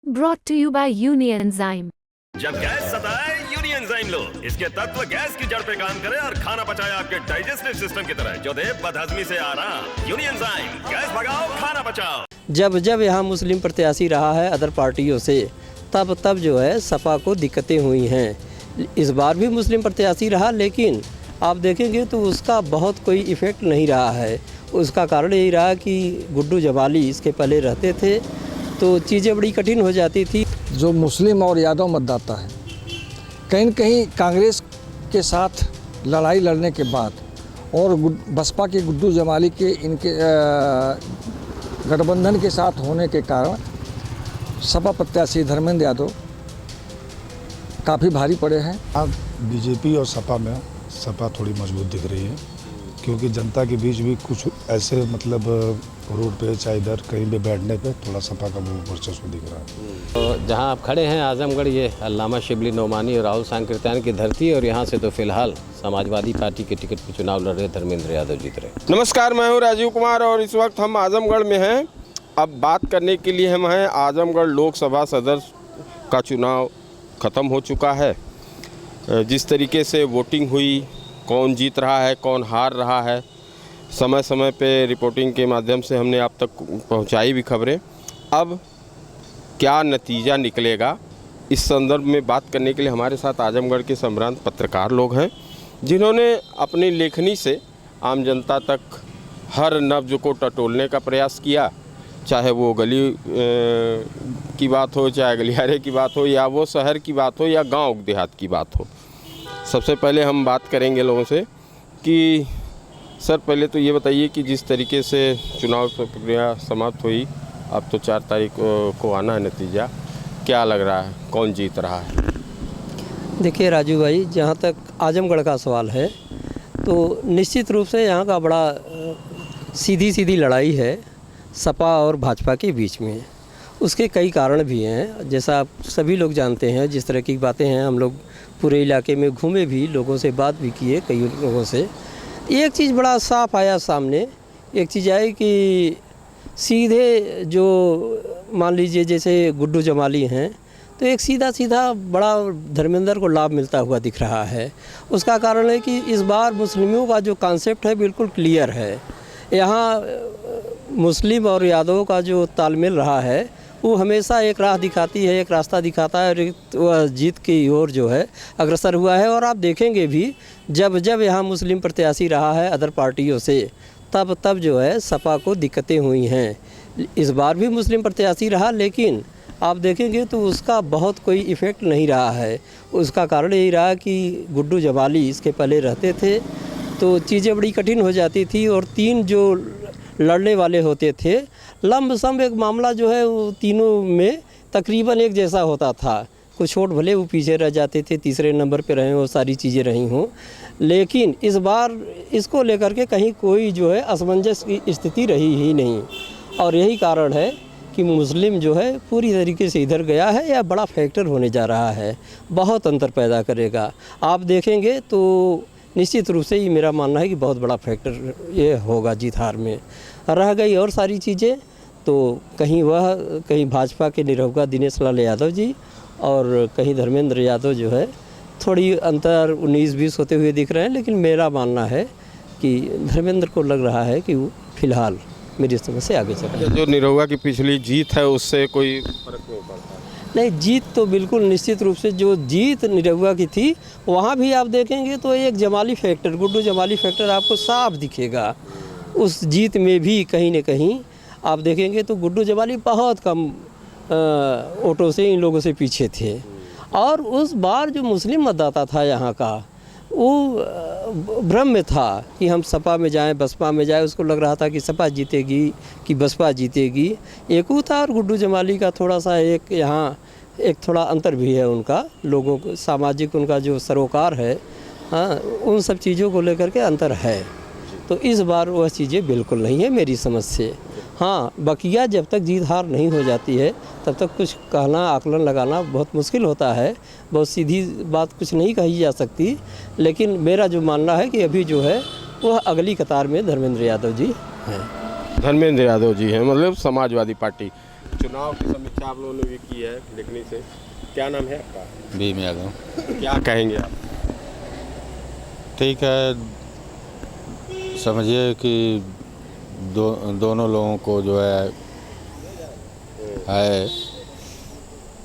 Brought to you by Union Enzyme. जब gas सताए union enzyme लो। इसके तत्व गैस की जड़ पे काम करे और खाना पचाए आपके डाइजेस्टिव सिस्टम की तरह, जो दे बदहजमी से आराम। यूनियन एंजाइम, गैस भगाओ, खाना पचाओ। जब जब यहाँ मुस्लिम प्रत्याशी रहा है अदर पार्टियों से, तब तब जो है सपा को दिक्कतें हुई हैं। इस बार भी मुस्लिम प्रत्याशी रहा, लेकिन आप देखेंगे तो उसका बहुत कोई इफ़ेक्ट नहीं रहा है। उसका कारण यही रहा कि गुड्डू जमाली इसके पहले रहते थे तो चीज़ें बड़ी कठिन हो जाती थी। जो मुस्लिम और यादव मतदाता है, कहीं न कहीं कांग्रेस के साथ लड़ाई लड़ने के बाद और बसपा के गुड्डू जमाली के इनके गठबंधन के साथ होने के कारण सपा प्रत्याशी धर्मेंद्र यादव काफ़ी भारी पड़े हैं। अब बीजेपी और सपा में सपा थोड़ी मजबूत दिख रही है, क्योंकि जनता के बीच भी कुछ ऐसे मतलब रोड पे चाहे इधर कहीं पे बैठने पे थोड़ा सपा का वो वर्चस्व दिख रहा है। तो जहां आप खड़े हैं आजमगढ़, ये अल्लामा शिबली नोमानी और राहुल सांकृत्यायन की धरती, और यहां से तो फिलहाल समाजवादी पार्टी के टिकट पर चुनाव लड़ रहे धर्मेंद्र यादव जीत रहे। नमस्कार, मैं हूं राजीव कुमार और इस वक्त हम आजमगढ़ में हैं। अब बात करने के लिए हम हैं, आजमगढ़ लोकसभा सदस्य का चुनाव ख़त्म हो चुका है। जिस तरीके से वोटिंग हुई, कौन जीत रहा है कौन हार रहा है, समय समय पे रिपोर्टिंग के माध्यम से हमने आप तक पहुंचाई भी खबरें। अब क्या नतीजा निकलेगा, इस संदर्भ में बात करने के लिए हमारे साथ आजमगढ़ के सम्रांत पत्रकार लोग हैं, जिन्होंने अपनी लेखनी से आम जनता तक हर नब्ज को टटोलने का प्रयास किया। चाहे वो गली की बात हो, चाहे गलियारे की बात हो, या वो शहर की बात हो, या गांव देहात की बात हो। सबसे पहले हम बात करेंगे लोगों से कि सर, पहले तो ये बताइए कि जिस तरीके से चुनाव प्रक्रिया समाप्त हुई, अब तो 4 तारीख को आना है नतीजा, क्या लग रहा है, कौन जीत रहा है? देखिए राजू भाई, जहाँ तक आजमगढ़ का सवाल है तो निश्चित रूप से यहाँ का बड़ा सीधी लड़ाई है सपा और भाजपा के बीच में। उसके कई कारण भी हैं, जैसा आप सभी लोग जानते हैं। जिस तरह की बातें हैं, हम लोग पूरे इलाके में घूमे भी, लोगों से बात भी किए कई लोगों से। एक चीज़ बड़ा साफ आया सामने, एक चीज़ आई कि सीधे जो मान लीजिए जैसे गुड्डू जमाली हैं, तो एक सीधा बड़ा धर्मेंद्र को लाभ मिलता हुआ दिख रहा है। उसका कारण है कि इस बार मुस्लिमों का जो कॉन्सेप्ट है बिल्कुल क्लियर है। यहाँ मुस्लिम और यादव का जो तालमेल रहा है वो हमेशा एक राह दिखाती है, एक रास्ता दिखाता है, और वह जीत की ओर जो है अग्रसर हुआ है। और आप देखेंगे भी, जब जब यहाँ मुस्लिम प्रत्याशी रहा है अदर पार्टियों से, तब तब जो है सपा को दिक्कतें हुई हैं। इस बार भी मुस्लिम प्रत्याशी रहा, लेकिन आप देखेंगे तो उसका बहुत कोई इफ़ेक्ट नहीं रहा है। उसका कारण यही रहा कि गुड्डू जमाली इसके पहले रहते थे तो चीज़ें बड़ी कठिन हो जाती थी, और 3 जो लड़ने वाले होते थे, लंबसम एक मामला जो है वो तीनों में तकरीबन एक जैसा होता था। कुछ वोट भले वो पीछे रह जाते थे, तीसरे नंबर पे रहे, वो सारी चीज़ें रही हों, लेकिन इस बार इसको लेकर के कहीं कोई जो है असमंजस की स्थिति रही ही नहीं। और यही कारण है कि मुस्लिम जो है पूरी तरीके से इधर गया है, या बड़ा फैक्टर होने जा रहा है, बहुत अंतर पैदा करेगा। आप देखेंगे तो निश्चित रूप से ये मेरा मानना है कि बहुत बड़ा फैक्टर ये होगा जीत हार में। रह गई और सारी चीज़ें, तो कहीं भाजपा के निरहुआ दिनेश लाल यादव जी, और कहीं धर्मेंद्र यादव जो है थोड़ी अंतर 19-20 होते हुए दिख रहे हैं। लेकिन मेरा मानना है कि धर्मेंद्र को लग रहा है कि वो फिलहाल मेरी समझ से आगे चल रहा है। जो निरहुआ की पिछली जीत है उससे कोई फर्क नहीं पड़ता? नहीं, जीत तो बिल्कुल निश्चित रूप से, जो जीत निरहुआ की थी वहाँ भी आप देखेंगे तो एक जमाली फैक्टर, गुड्डू जमाली फैक्टर आपको साफ दिखेगा। उस जीत में भी कहीं न कहीं आप देखेंगे तो गुड्डू जमाली बहुत कम वोटों से इन लोगों से पीछे थे। और उस बार जो मुस्लिम मतदाता था यहाँ का, वो भ्रम में था कि हम सपा में जाएं, बसपा में जाएं। उसको लग रहा था कि सपा जीतेगी कि बसपा जीतेगी। एक वो था, और गुड्डू जमाली का थोड़ा सा एक थोड़ा अंतर भी है उनका, लोगों को सामाजिक उनका जो सरोकार है, हाँ, उन सब चीज़ों को लेकर के अंतर है। तो इस बार वह चीज़ें बिल्कुल नहीं है मेरी समझ से। हाँ, बकिया जब तक जीत हार नहीं हो जाती है तब तक कुछ कहना, आकलन लगाना बहुत मुश्किल होता है। बहुत सीधी बात कुछ नहीं कही जा सकती, लेकिन मेरा जो मानना है कि अभी जो है वह अगली कतार में धर्मेंद्र यादव जी हैं। धर्मेंद्र यादव जी हैं, मतलब समाजवादी पार्टी। चुनाव की समीक्षा आप लोगों ने भी की है लिखने से। क्या नाम है आपका? भीम यादव। क्या कहेंगे आप? ठीक है, समझिए कि दोनों लोगों को जो है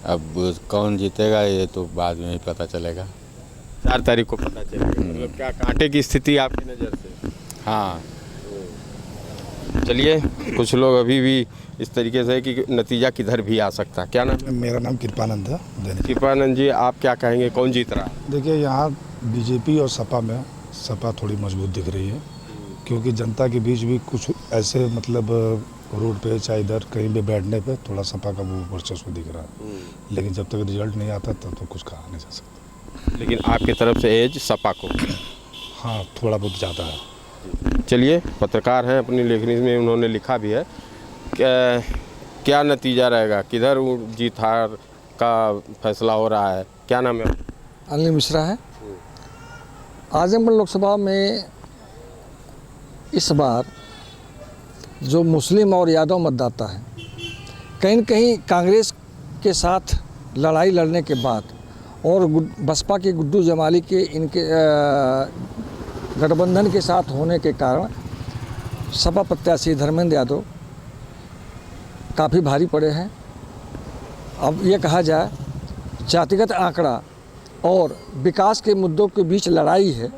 अब कौन जीतेगा ये तो बाद में ही पता चलेगा। 4 तारीख को पता चलेगा। मतलब क्या कांटे की स्थिति आपकी नज़र से? हाँ, चलिए, कुछ लोग अभी भी इस तरीके से कि नतीजा किधर भी आ सकता है। क्या नाम है? मेरा नाम कृपानंद है। दैनिक कृपानंद जी, आप क्या कहेंगे, कौन जीत रहा है? देखिए, यहाँ बीजेपी और सपा में सपा थोड़ी मजबूत दिख रही है, क्योंकि जनता के बीच भी कुछ ऐसे मतलब रोड पे चाहे इधर कहीं भी बैठने पे थोड़ा सपा का वो वर्चस्व दिख रहा है। लेकिन जब तक रिजल्ट नहीं आता तब तो कुछ कहा नहीं जा सकता। लेकिन आपकी तरफ से एज सपा को? हाँ, थोड़ा बहुत ज़्यादा है। चलिए, पत्रकार हैं, अपनी लेखनी में उन्होंने लिखा भी है। क्या नतीजा रहेगा, किधर जीत हार का फैसला हो रहा है? क्या नाम है? अनिल मिश्रा है। आजमगढ़ लोकसभा में इस बार जो मुस्लिम और यादव मतदाता हैं, कहीं न कहीं कांग्रेस के साथ लड़ाई लड़ने के बाद और बसपा के गुड्डू जमाली के इनके गठबंधन के साथ होने के कारण सपा प्रत्याशी धर्मेंद्र यादव काफ़ी भारी पड़े हैं। अब ये कहा जाए जातिगत आंकड़ा और विकास के मुद्दों के बीच लड़ाई है।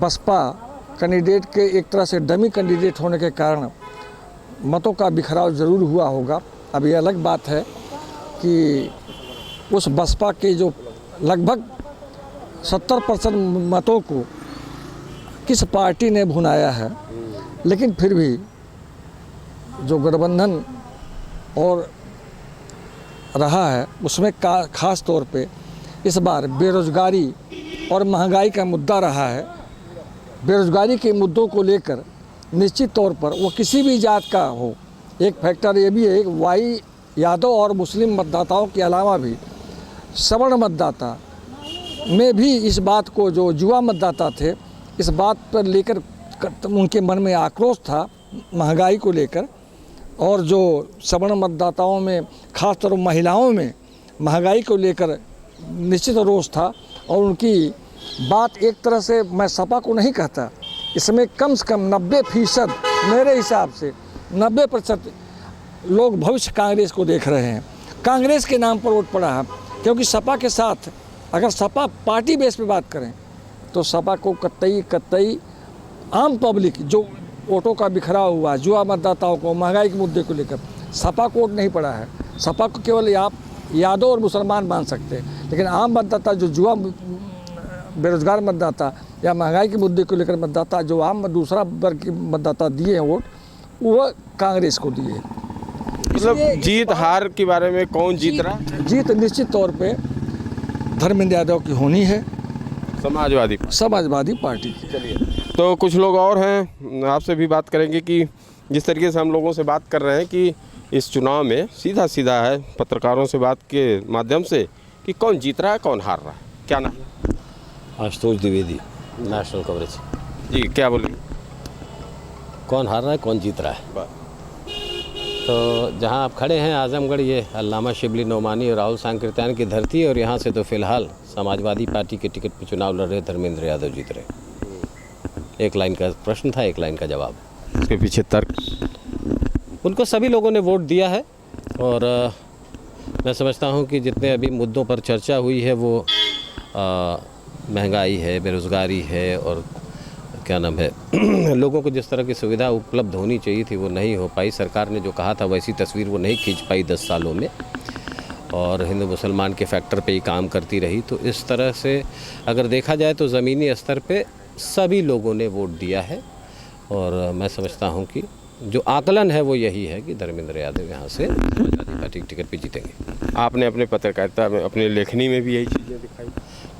बसपा कैंडिडेट के एक तरह से डमी कैंडिडेट होने के कारण मतों का बिखराव ज़रूर हुआ होगा। अब ये अलग बात है कि उस बसपा के जो लगभग 70% मतों को किस पार्टी ने भुनाया है, लेकिन फिर भी जो गठबंधन और रहा है उसमें खास तौर पे इस बार बेरोज़गारी और महंगाई का मुद्दा रहा है। बेरोज़गारी के मुद्दों को लेकर निश्चित तौर पर वो किसी भी जात का हो, एक फैक्टर ये भी है कि वाई यादव और मुस्लिम मतदाताओं के अलावा भी सवर्ण मतदाता में भी इस बात को, जो युवा मतदाता थे, इस बात पर लेकर उनके मन में आक्रोश था महंगाई को लेकर, और जो सवर्ण मतदाताओं में खासतौर महिलाओं में महंगाई को लेकर निश्चित रोष था। और उनकी बात एक तरह से, मैं सपा को नहीं कहता, इसमें कम से कम 90% मेरे हिसाब से 90% लोग भविष्य कांग्रेस को देख रहे हैं। कांग्रेस के नाम पर वोट पड़ा है, क्योंकि सपा के साथ अगर सपा पार्टी बेस पे बात करें तो सपा को कतई आम पब्लिक जो वोटों का बिखराव हुआ, युवा मतदाताओं को महंगाई के मुद्दे को लेकर सपा को वोट नहीं पड़ा है। सपा को केवल आप यादव और मुसलमान मान सकते हैं, लेकिन आम मतदाता जो युवा बेरोजगार मतदाता या महंगाई के मुद्दे को लेकर मतदाता, जो आम दूसरा वर्ग के मतदाता दिए हैं वोट, वो कांग्रेस को दिए। मतलब जीत हार के बारे में कौन जीत रहा? जीत निश्चित तौर पे धर्मेंद्र यादव की होनी है, समाजवादी पार्टी की। चलिए, तो कुछ लोग और हैं, आपसे भी बात करेंगे कि जिस तरीके से हम लोगों से बात कर रहे हैं कि इस चुनाव में सीधा सीधा है पत्रकारों से बात के माध्यम से कि कौन जीत रहा है, कौन हार रहा है। क्या नाम है? Ashutosh Dwivedi, national coverage. जी, क्या बोलेंगे? कौन हार रहा है, कौन जीत रहा है? तो जहां आप खड़े हैं आजमगढ़, ये अल्लामा शिबली नोमानी और राहुल सांकृत्यायन की धरती है, और यहाँ से तो फिलहाल समाजवादी पार्टी के टिकट पर चुनाव लड़ रहे धर्मेंद्र यादव जीत रहे। एक लाइन का प्रश्न था, एक लाइन का जवाब। इसके पीछे तर्क? उनको सभी लोगों ने वोट दिया है, और मैं समझता हूँ कि जितने अभी मुद्दों पर चर्चा हुई है वो महंगाई है, बेरोज़गारी है, और क्या नाम है लोगों को जिस तरह की सुविधा उपलब्ध होनी चाहिए थी वो नहीं हो पाई। सरकार ने जो कहा था वैसी तस्वीर वो नहीं खींच पाई 10 सालों में, और हिंदू मुसलमान के फैक्टर पे ही काम करती रही। तो इस तरह से अगर देखा जाए तो ज़मीनी स्तर पे सभी लोगों ने वोट दिया है, और मैं समझता हूँ कि जो आकलन है वो यही है कि धर्मेंद्र यादव यहाँ से समाजवादी पार्टी के टिकट पर जीतेंगे। आपने अपने पत्रकारिता में, अपने लेखनी में भी यही चीज़ें दिखाई?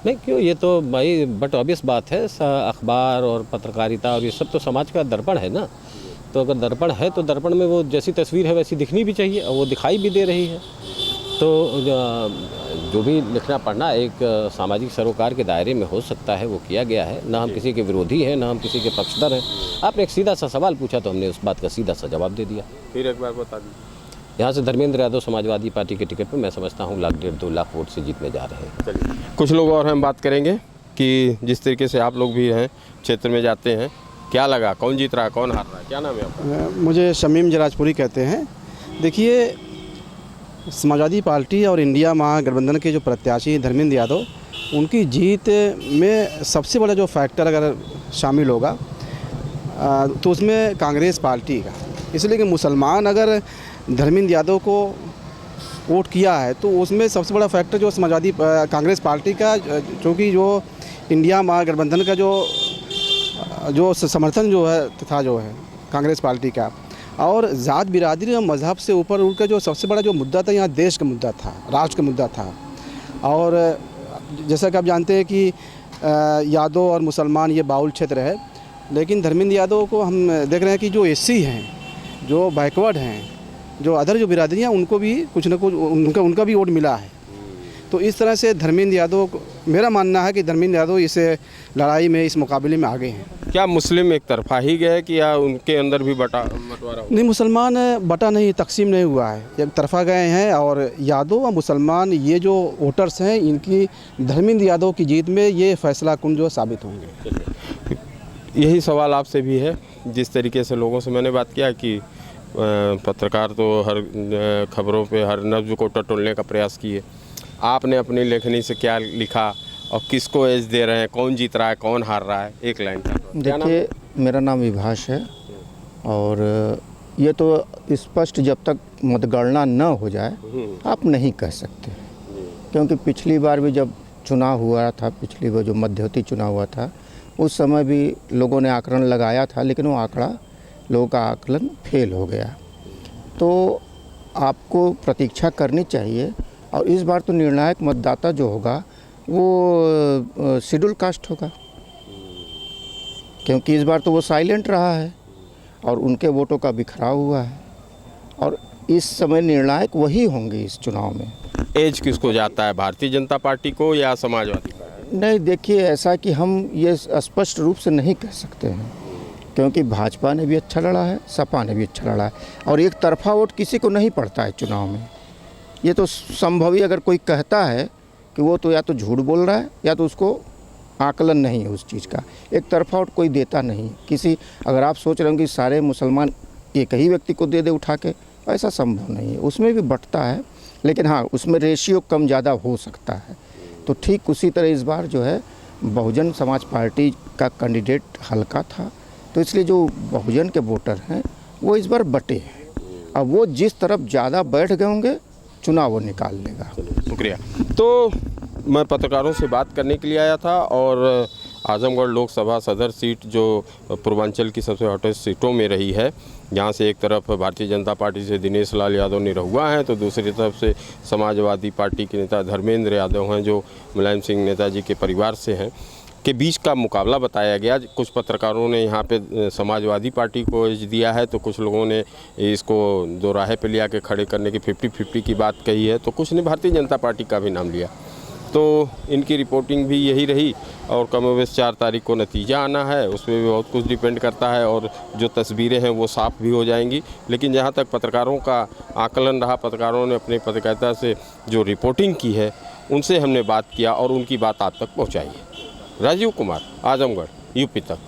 नहीं, क्यों, ये तो भाई बट ऑब्वियस बात है, अखबार और पत्रकारिता और ये सब तो समाज का दर्पण है ना। तो अगर दर्पण है तो दर्पण में वो जैसी तस्वीर है वैसी दिखनी भी चाहिए, और वो दिखाई भी दे रही है। तो जो भी लिखना पढ़ना एक सामाजिक सरोकार के दायरे में हो सकता है वो किया गया है। ना हम किसी के विरोधी हैं, ना हम किसी के पक्षधर हैं। आपने एक सीधा सा सवाल पूछा तो हमने उस बात का सीधा सा जवाब दे दिया। फिर एक बार बता दीजिए। यहाँ से धर्मेंद्र यादव समाजवादी पार्टी के टिकट पर मैं समझता हूँ 1.5 2 लाख वोट से जीतने जा रहे हैं। चलिए कुछ लोग और हम बात करेंगे कि जिस तरीके से आप लोग भी हैं क्षेत्र में जाते हैं, क्या लगा, कौन जीत रहा है, कौन हार रहा है, क्या नाम है आपका? मुझे शमीम जराजपुरी कहते हैं। देखिए, समाजवादी पार्टी और इंडिया महागठबंधन के जो प्रत्याशी हैं धर्मेंद्र यादव, उनकी जीत में सबसे बड़ा जो फैक्टर अगर शामिल होगा तो उसमें कांग्रेस पार्टी का। इसलिए कि मुसलमान अगर धर्मेंद्र यादव को वोट किया है तो उसमें सबसे बड़ा फैक्टर जो समाजवादी कांग्रेस पार्टी का, जो कि जो इंडिया महागठबंधन का जो समर्थन जो है तथा जो है कांग्रेस पार्टी का, और ज़ात बिरादरी और मज़हब से ऊपर उठकर जो सबसे बड़ा जो मुद्दा था यहाँ देश का मुद्दा था, राष्ट्र का मुद्दा था। और जैसा कि आप जानते हैं कि यादव और मुसलमान ये बाउल क्षेत्र है, लेकिन धर्मेंद्र यादव को हम देख रहे हैं कि जो एससी हैं, जो बैकवर्ड हैं, जो अदर जो बिरादरियाँ, उनको भी कुछ न कुछ उनका भी वोट मिला है। तो इस तरह से धर्मेंद्र यादव, मेरा मानना है कि धर्मेंद्र यादव इस लड़ाई में, इस मुकाबले में आगे हैं। क्या मुस्लिम एक तरफा ही गए कि या उनके अंदर भी बंटवारा हुआ? नहीं, मुसलमान बटा नहीं, तकसीम नहीं हुआ है, एक तरफा गए हैं। और यादव और मुसलमान ये जो वोटर्स हैं, इनकी धर्मेंद्र यादव की जीत में ये फैसला कुन जो साबित होंगे। यही सवाल आपसे भी है। जिस तरीके से लोगों से मैंने बात किया कि पत्रकार तो हर खबरों पे हर नब्ज को टटोलने का प्रयास किए, आपने अपनी लेखनी से क्या लिखा और किसको एज दे रहे हैं, कौन जीत रहा है, कौन हार रहा है, एक लाइन का? देखिए, मेरा नाम विभाष है और ये तो स्पष्ट जब तक मतगणना न हो जाए आप नहीं कह सकते, क्योंकि पिछली बार भी जब चुनाव हुआ था, पिछली बार जो मध्यवर्ती चुनाव हुआ था, उस समय भी लोगों ने आकलन लगाया था, लेकिन वो लोगों का आकलन फेल हो गया। तो आपको प्रतीक्षा करनी चाहिए। और इस बार तो निर्णायक मतदाता जो होगा वो शेड्यूल कास्ट होगा, क्योंकि इस बार तो वो साइलेंट रहा है और उनके वोटों का बिखराव हुआ है, और इस समय निर्णायक वही होंगे इस चुनाव में। एज किसको जाता है, भारतीय जनता पार्टी को या समाजवादी पार्टी? नहीं, देखिए, ऐसा कि हम ये स्पष्ट रूप से नहीं कह सकते हैं, क्योंकि भाजपा ने भी अच्छा लड़ा है, सपा ने भी अच्छा लड़ा है, और एक तरफा वोट किसी को नहीं पड़ता है चुनाव में। ये तो संभव ही, अगर कोई कहता है कि वो तो या तो झूठ बोल रहा है या तो उसको आकलन नहीं है उस चीज़ का। एक तरफा वोट कोई देता नहीं किसी। अगर आप सोच रहे हो कि सारे मुसलमान एक ही व्यक्ति को दे दे उठा के, ऐसा संभव नहीं है। उसमें भी बंटता है, लेकिन हाँ, उसमें रेशियो कम ज़्यादा हो सकता है। तो ठीक उसी तरह इस बार जो है बहुजन समाज पार्टी का कैंडिडेट हल्का था, तो इसलिए जो बहुजन के वोटर हैं वो इस बार बटे हैं। अब वो जिस तरफ ज़्यादा बैठ गए होंगे, चुनाव वो निकाल लेगा। शुक्रिया। तो मैं पत्रकारों से बात करने के लिए आया था और आजमगढ़ लोकसभा सदर सीट जो पूर्वांचल की सबसे हॉटेस्ट सीटों में रही है, जहाँ से एक तरफ भारतीय जनता पार्टी से दिनेश लाल यादव निरहुआ हैं, तो दूसरी तरफ से समाजवादी पार्टी के नेता धर्मेंद्र यादव हैं जो मुलायम सिंह नेताजी के परिवार से हैं, के बीच का मुकाबला बताया गया। कुछ पत्रकारों ने यहाँ पे समाजवादी पार्टी को एज दिया है, तो कुछ लोगों ने इसको दो राहे पे लिया के खड़े करने की 50-50 की बात कही है, तो कुछ ने भारतीय जनता पार्टी का भी नाम लिया। तो इनकी रिपोर्टिंग भी यही रही और कमोबेश 4 तारीख को नतीजा आना है, उसमें भी बहुत कुछ डिपेंड करता है और जो तस्वीरें हैं वो साफ भी हो जाएंगी। लेकिन जहाँ तक पत्रकारों का आकलन रहा, पत्रकारों ने अपनी पत्रकारिता से जो रिपोर्टिंग की है उनसे हमने बात किया और उनकी बात आप तक पहुँचाई है। राजीव कुमार, आजमगढ़, यूपी तक।